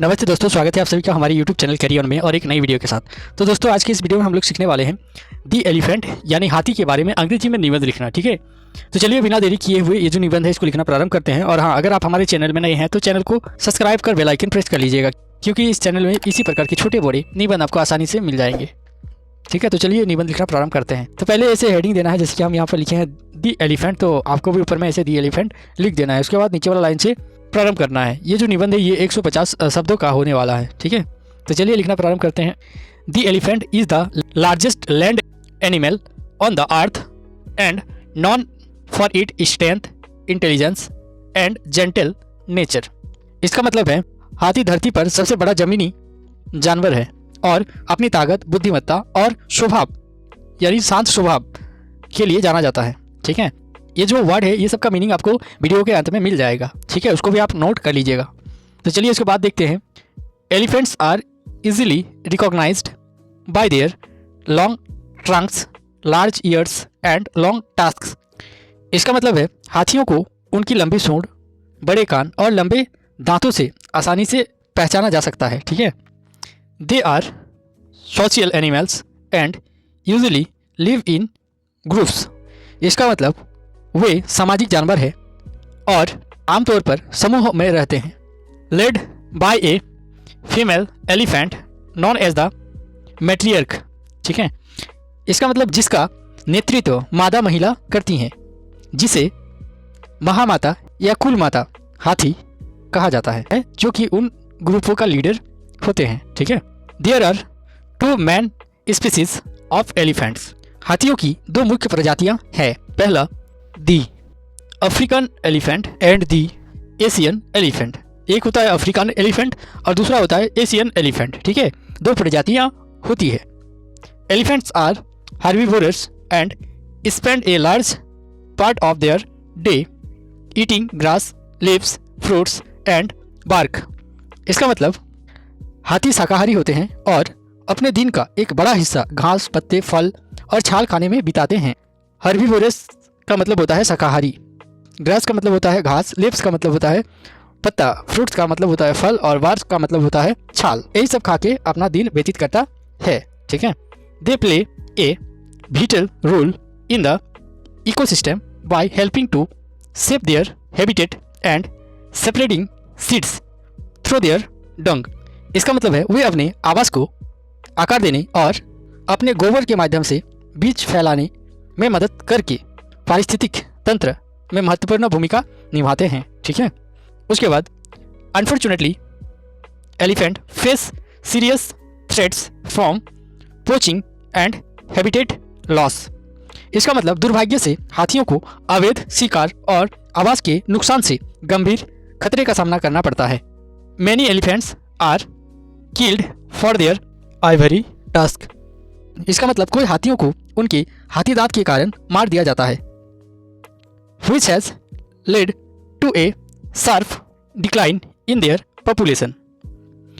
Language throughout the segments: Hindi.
नमस्ते दोस्तों, स्वागत है आप सभी का हमारे YouTube चैनल कैरी ऑन में और एक नई वीडियो के साथ। तो दोस्तों आज की इस वीडियो में हम लोग सीखने वाले हैं दी एलिफेंट यानी हाथी के बारे में अंग्रेजी में निबंध लिखना। ठीक है, तो चलिए बिना देरी किए हुए ये जो निबंध है इसको लिखना प्रारंभ करते हैं। और हाँ, अगर आप हमारे चैनल में नए हैं तो चैनल को सब्सक्राइब कर बेल आइकन प्रेस कर लीजिएगा, क्योंकि इस चैनल में इसी प्रकार के छोटे बड़े निबंध आपको आसानी से मिल जाएंगे। ठीक है, तो चलिए निबंध लिखना प्रारंभ करते हैं। तो पहले ऐसे हेडिंग देना है, जैसे कि हम यहाँ पर लिखे हैं दी एलिफेंट, तो आपको भी ऊपर में ऐसे दी एलिफेंट लिख देना है। उसके बाद नीचे वाला लाइन से प्रारंभ करना है। ये जो निबंध है ये 150 शब्दों का होने वाला है। ठीक है, तो चलिए लिखना प्रारंभ करते हैं। दी elephant is the largest land animal on the earth and non for it strength, intelligence and gentle nature. इसका मतलब है हाथी धरती पर सबसे बड़ा जमीनी जानवर है और अपनी ताकत, बुद्धिमत्ता और स्वभाव यानी शांत स्वभाव के लिए जाना जाता है। ठीक है, ये जो वर्ड है ये सब का मीनिंग आपको वीडियो के अंत में मिल जाएगा। ठीक है, उसको भी आप नोट कर लीजिएगा। तो चलिए इसके बाद देखते हैं। Elephants are easily recognised by their long trunks, large ears and long tusks. इसका मतलब है हाथियों को उनकी लंबी सूंड, बड़े कान और लंबे दांतों से आसानी से पहचाना जा सकता है। ठीक है, they are social animals and usually live in groups. इसका मतलब वे सामाजिक जानवर हैं और आमतौर पर समूह में रहते हैं। Led by a female elephant known as the matriarch. ठीक है, इसका मतलब जिसका नेतृत्व मादा महिला करती हैं, जिसे महामाता या कुल माता हाथी कहा जाता है, जो कि उन ग्रुपों का लीडर होते हैं। ठीक है, there are two main species of elephants. हाथियों की दो मुख्य प्रजातियां हैं। पहला the African elephant and the Asian elephant. एक होता है अफ्रीकन एलिफेंट और दूसरा होता है एशियन एलिफेंट। ठीक है, दो प्रजातियां होती है। Elephants are herbivorous and spend a large part of their day eating grass, leaves, fruits and bark. इसका मतलब हाथी शाकाहारी होते हैं और अपने दिन का एक बड़ा हिस्सा घास, पत्ते, फल और छाल खाने में बिताते हैं। हर्बीवोरस का मतलब होता है शाकाहारी, ग्रास का मतलब होता है घास, लीव्स का मतलब होता है पत्ता, फ्रूट्स का मतलब होता है फल और बार्क का मतलब होता है छाल। यही सब खा के अपना दिन व्यतीत करता है। ठीक है, they play a vital role in the ecosystem by helping to save their habitat and separating seeds through their dung. इसका मतलब है वे अपने आवास को आकार देने और अपने गोबर के माध्यम से बीज फैलाने में मदद करके पारिस्थितिक तंत्र में महत्वपूर्ण भूमिका निभाते हैं। ठीक है, उसके बाद unfortunately elephant face serious threats from poaching and habitat loss. इसका मतलब दुर्भाग्य से हाथियों को अवैध शिकार और आवास के नुकसान से गंभीर खतरे का सामना करना पड़ता है। Many elephants are killed for their ivory tusk. इसका मतलब कोई हाथियों को उनके हाथी दांत के कारण मार दिया जाता है। Which has led to a sharp decline in their population।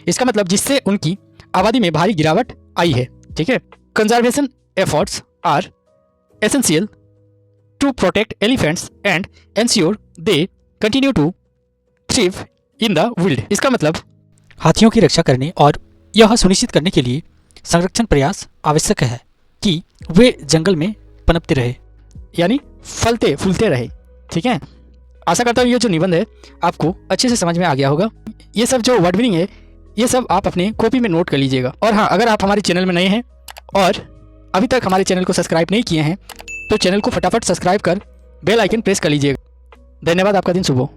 इसका मतलब जिससे उनकी आबादी में भारी गिरावट आई है। ठीक है, conservation efforts are essential to protect elephants and ensure they continue to thrive in the wild. इसका मतलब हाथियों की रक्षा करने और यह सुनिश्चित करने के लिए संरक्षण प्रयास आवश्यक है कि वे जंगल में पनपते रहे, यानी फलते फूलते रहे। ठीक है, आशा करता हूँ ये जो निबंध है आपको अच्छे से समझ में आ गया होगा। ये सब जो वर्ड मीनिंग है ये सब आप अपने कॉपी में नोट कर लीजिएगा। और हाँ, अगर आप हमारे चैनल में नए हैं और अभी तक हमारे चैनल को सब्सक्राइब नहीं किए हैं तो चैनल को फटाफट सब्सक्राइब कर बेल आइकन प्रेस कर लीजिएगा। धन्यवाद, आपका दिन शुभ हो।